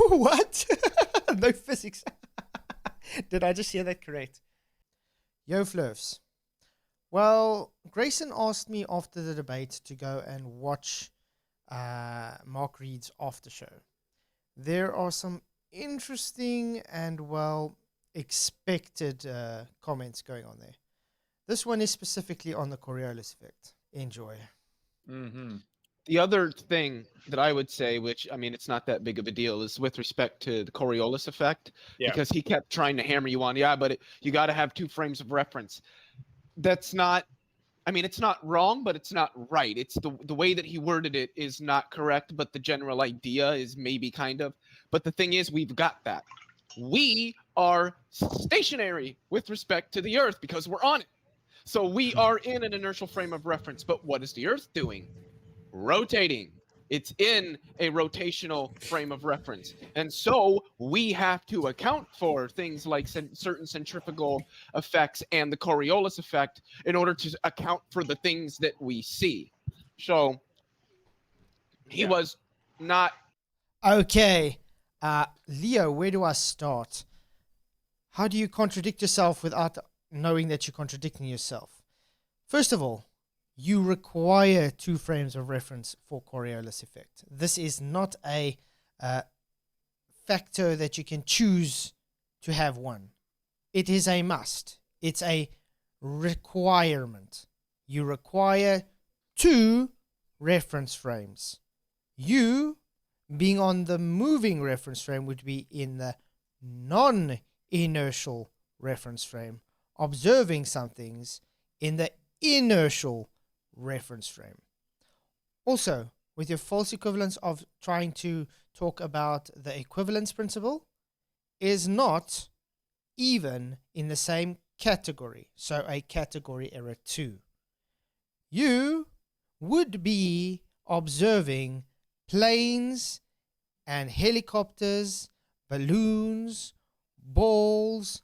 What? No physics. Did I just hear that correct? Yo, Flurfs. Well, Grayson asked me after the debate to go and watch Mark Reid's after show. There are some interesting and well expected comments going on there. This one is specifically on the Coriolis effect. Enjoy. Mm-hmm. The other thing that I would say, which, I mean, it's not that big of a deal, is with respect to the Coriolis effect, because he kept trying to hammer you on, but you got to have 2 frames of reference. That's not, I mean, it's not wrong, but it's not right. It's the way that he worded it is not correct, but the general idea is maybe kind of. But the thing is, we've got that. We are stationary with respect to the Earth because we're on it. So we are in an inertial frame of reference. But what is the Earth doing? Rotating. It's in a rotational frame of reference. And so we have to account for things like certain centrifugal effects and the Coriolis effect in order to account for the things that we see. So he was not... Okay. Leo, where do I start? How do you contradict yourself without knowing that you're contradicting yourself? First of all, you require 2 frames of reference for Coriolis effect. This is not a factor that you can choose to have one. It is a must. It's a requirement. You require 2 reference frames. You, being on the moving reference frame, would be in the non-inertial reference frame, observing some things in the inertial reference frame. Also, with your false equivalence of trying to talk about the equivalence principle, is not even in the same category, so a category error 2. You would be observing planes and helicopters, balloons, balls,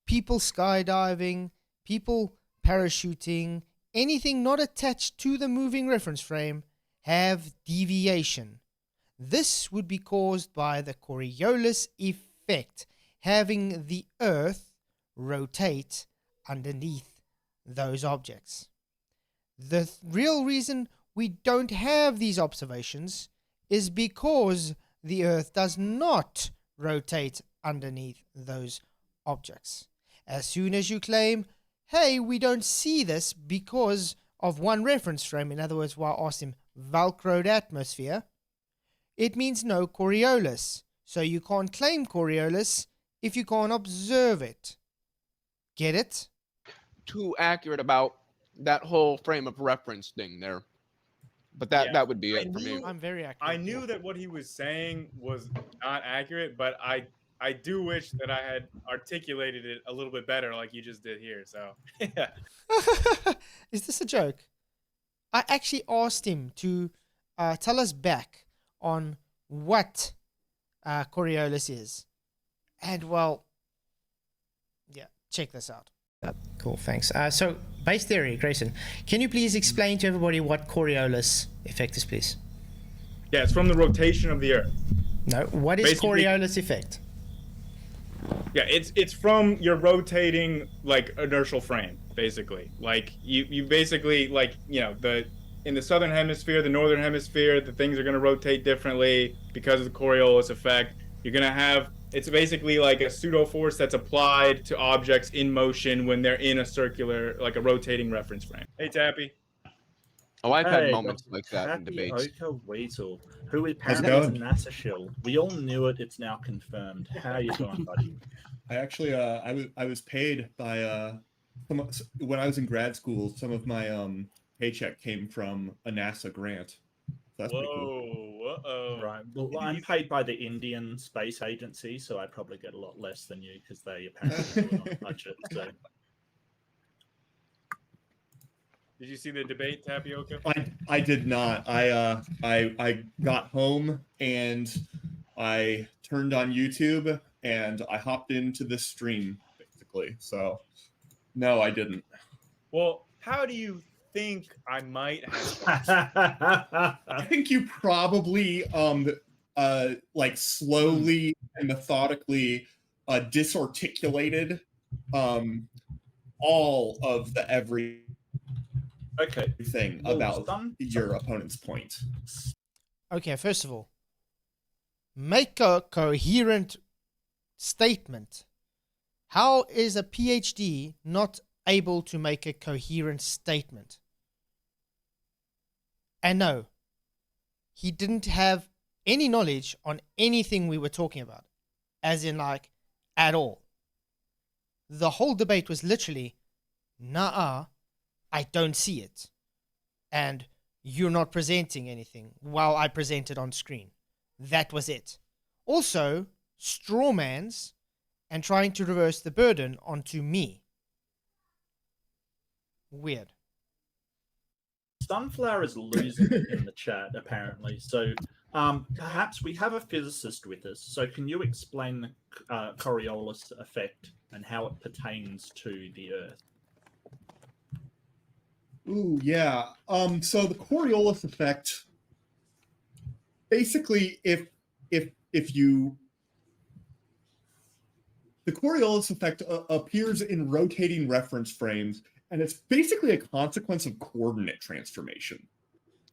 people skydiving, people parachuting, anything not attached to the moving reference frame have deviation. This would be caused by the Coriolis effect, having the Earth rotate underneath those objects. The real reason we don't have these observations is because the Earth does not rotate underneath those objects. As soon as you claim, hey, we don't see this because of one reference frame, in other words, why I asked him Velcroed atmosphere, it means no Coriolis. So you can't claim Coriolis if you can't observe it. Get it? Too accurate about that whole frame of reference thing there. But that would be it for me. I'm very accurate. I knew that what he was saying was not accurate, but I do wish that I had articulated it a little bit better like you just did here. So, yeah. Is this a joke? I actually asked him to tell us back on what Coriolis is. And, well, yeah, check this out. Cool, thanks. So, base theory, Grayson, can you please explain to everybody what Coriolis effect is, please? Yeah, it's from the rotation of the Earth. No, what is Basically, Coriolis effect? Yeah, it's from your rotating like inertial frame, basically. Like you basically like, you know, in the southern hemisphere, the northern hemisphere, the things are going to rotate differently because of the Coriolis effect. You're going to have, it's basically like a pseudo force that's applied to objects in motion when they're in a circular, like a rotating reference frame. Hey, Tappy. Oh, I've had moments like that in debates. Weasel, who apparently is a NASA shill. We all knew it. It's now confirmed. How are you doing, buddy? I actually, I was paid by when I was in grad school. Some of my paycheck came from a NASA grant. So that's pretty cool. Whoa, right. Well, I'm paid by the Indian Space Agency, so I probably get a lot less than you because they apparently do it on budget. So. Did you see the debate, Tapioca? I did not. I got home and I turned on YouTube and I hopped into this stream basically. So no, I didn't. Well, how do you think I might have? I think you probably like slowly and methodically disarticulated all of the everything about your opponent's point. Okay, first of all, make a coherent statement. How is a PhD not able to make a coherent statement? And no, he didn't have any knowledge on anything we were talking about, as in like at all. The whole debate was literally, nah, I don't see it. And you're not presenting anything while I present it on screen. That was it. Also, strawmans and trying to reverse the burden onto me. Weird. Sunflower is losing it in the chat, apparently. So perhaps we have a physicist with us. So can you explain the Coriolis effect and how it pertains to the Earth? Ooh, yeah. So the Coriolis effect, basically, if you, the Coriolis effect appears in rotating reference frames, and it's basically a consequence of coordinate transformation.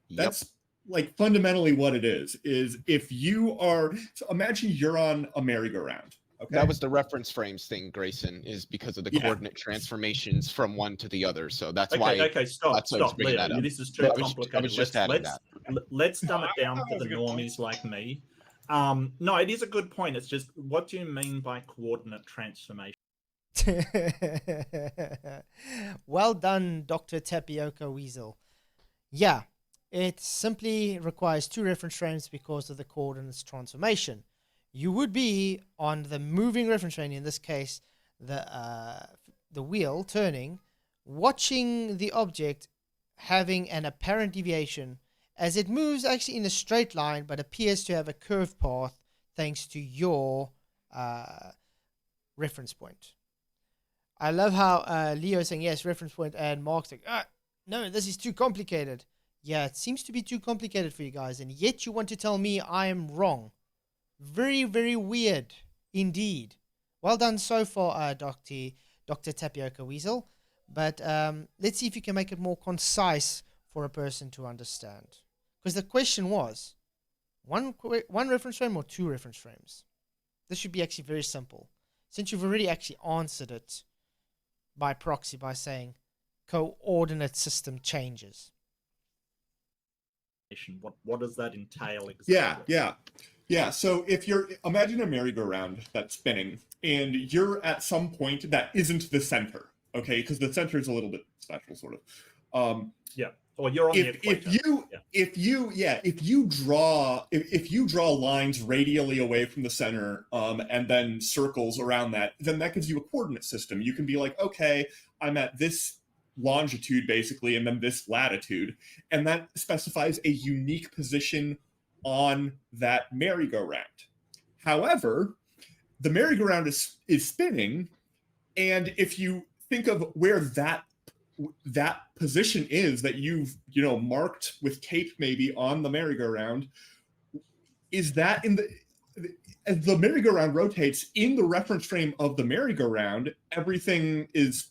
That's like fundamentally what it is if you are, so imagine you're on a merry-go-round. Okay. That was the reference frames thing, Grayson, is because of the coordinate transformations from one to the other. So that's why. Okay, stop, Leo. This is too complicated. I was just adding that. Let's dumb it down for the normies like me. No, it is a good point. It's just, what do you mean by coordinate transformation? Well done, Dr. Tapioca Weasel. Yeah, it simply requires two reference frames because of the coordinates transformation. You would be on the moving reference frame, in this case, the wheel turning, watching the object having an apparent deviation as it moves actually in a straight line but appears to have a curved path thanks to your reference point. I love how Leo is saying, yes, reference point, and Mark's like, no, this is too complicated. Yeah, it seems to be too complicated for you guys, and yet you want to tell me I am wrong. Very, very weird indeed. Well done so far, Dr. Tapioca Weasel. But let's see if you can make it more concise for a person to understand. Because the question was, one reference frame or two reference frames? This should be actually very simple, since you've already actually answered it by proxy by saying coordinate system changes. What does that entail exactly? Yeah, so if you're, imagine a merry-go-round that's spinning, and you're at some point that isn't the center, okay? Because the center is a little bit special, sort of. Or you're on the equator. If you draw lines radially away from the center, and then circles around that, then that gives you a coordinate system. You can be like, okay, I'm at this longitude basically, and then this latitude, and that specifies a unique position on that merry-go-round. However, the merry-go-round is spinning, and if you think of where that position is that you've marked with tape maybe on the merry-go-round, is that in the as the merry-go-round rotates in the reference frame of the merry-go-round, everything is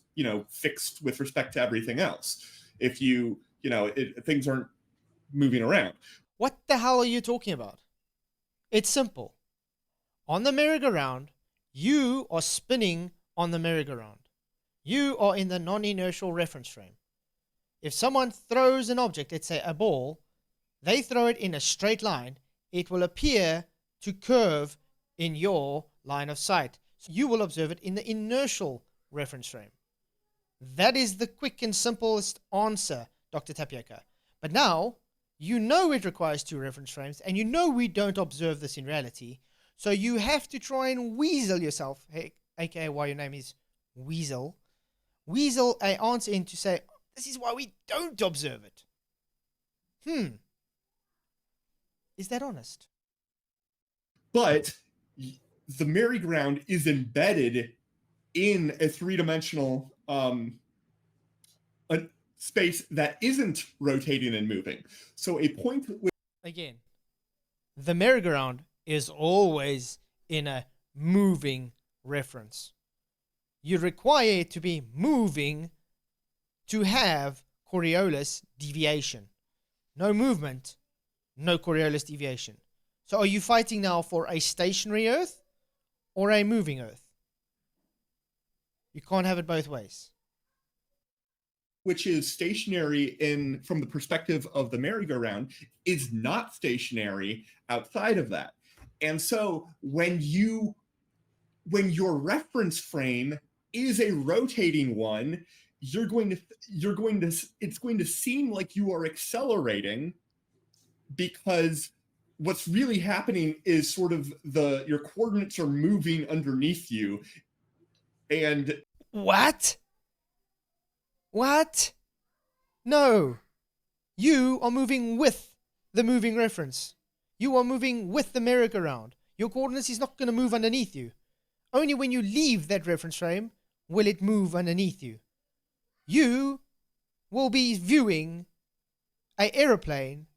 fixed with respect to everything else. If things aren't moving around. What the hell are you talking about? It's simple. On the merry-go-round, you are spinning on the merry-go-round. You are in the non-inertial reference frame. If someone throws an object, let's say a ball, they throw it in a straight line, it will appear to curve in your line of sight. So you will observe it in the inertial reference frame. That is the quick and simplest answer, Dr. Tapioca. But now, you know it requires two reference frames, and you know we don't observe this in reality, so you have to try and weasel yourself, aka why your name is Weasel an answer in to say, this is why we don't observe it. Is that honest? But the merry-go-round is embedded in a three-dimensional space that isn't rotating and moving. So a point... Again, the merry-go-round is always in a moving reference. You require it to be moving to have Coriolis deviation. No movement, no Coriolis deviation. So are you fighting now for a stationary Earth or a moving Earth? You can't have it both ways. Which is stationary from the perspective of the merry-go-round, is not stationary outside of that. And so when your reference frame is a rotating one, it's going to seem like you are accelerating, because what's really happening is sort of your coordinates are moving underneath you. And what? No. You are moving with the moving reference. You are moving with the merry-go-round. Your coordinates is not going to move underneath you. Only when you leave that reference frame will it move underneath you. You will be viewing an aeroplane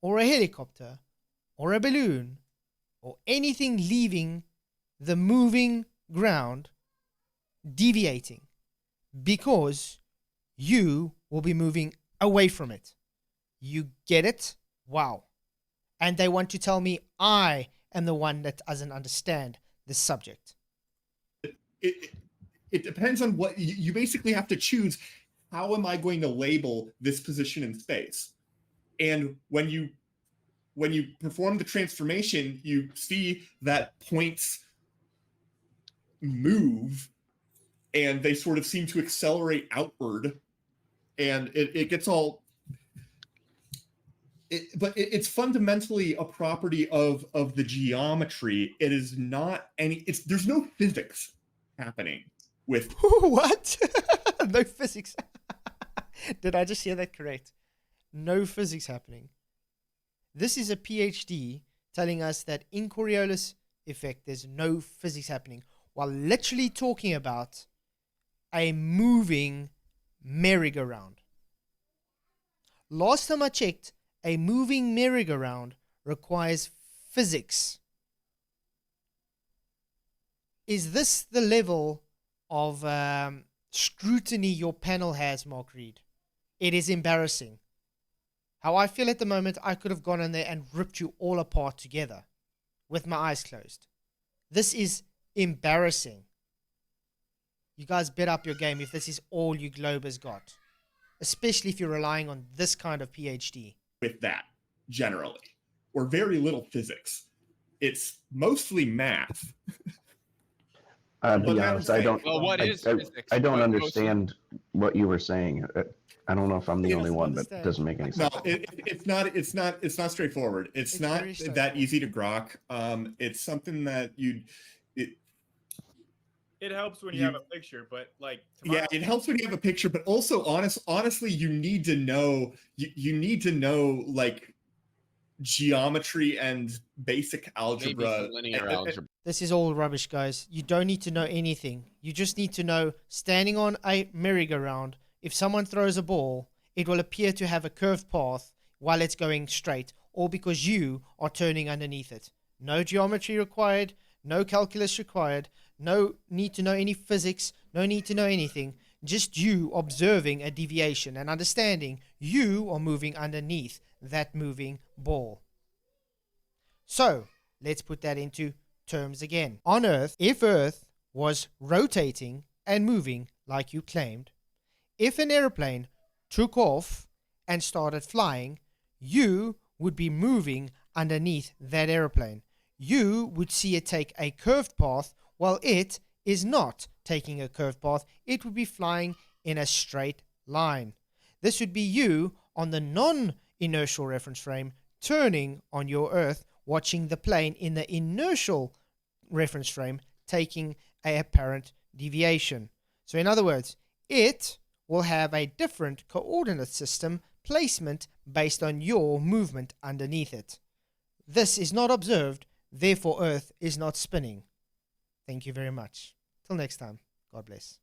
or a helicopter or a balloon or anything leaving the moving ground deviating, because you will be moving away from it. You get it? Wow. And they want to tell me I am the one that doesn't understand the subject. It depends on what you basically have to choose. How am I going to label this position in space? And when you perform the transformation, you see that points move and they sort of seem to accelerate outward, and it gets all but it's fundamentally a property of the geometry. It is not there's no physics happening with what? No physics. Did I just hear that correct? No physics happening. This is a PhD telling us that in Coriolis effect there's no physics happening, while literally talking about a moving merry-go-round. Last time I checked, a moving merry-go-round requires physics. Is this the level of scrutiny your panel has, Mark Reid? It is embarrassing. How I feel at the moment, I could have gone in there and ripped you all apart together with my eyes closed. This is embarrassing. You guys bet up your game if this is all you Globers got, especially if you're relying on this kind of PhD. With that, generally, or very little physics. It's mostly math. Be honest, I don't. Well, what is physics? I don't What understand what you were saying. I don't know if I'm the only one, but it doesn't make any sense. No, it's not straightforward. It's not that easy to grok. It's something that it helps when you have a picture, but like it helps when you have a picture, but also honestly, you need to know like geometry and basic algebra. Maybe linear algebra. This is all rubbish, guys. You don't need to know anything. You just need to know, standing on a merry-go-round, if someone throws a ball, it will appear to have a curved path while it's going straight, all because you are turning underneath it. No geometry required, no calculus required, no need to know any physics, no need to know anything. Just you observing a deviation and understanding you are moving underneath that moving ball. So, let's put that into terms again. On Earth, if Earth was rotating and moving like you claimed, if an airplane took off and started flying, you would be moving underneath that airplane. You would see it take a curved path while it is not taking a curved path. It would be flying in a straight line. This would be you on the non-inertial reference frame turning on your Earth, watching the plane in the inertial reference frame taking a apparent deviation. So in other words, it will have a different coordinate system placement based on your movement underneath it. This is not observed, therefore Earth is not spinning. Thank you very much. Till next time, God bless.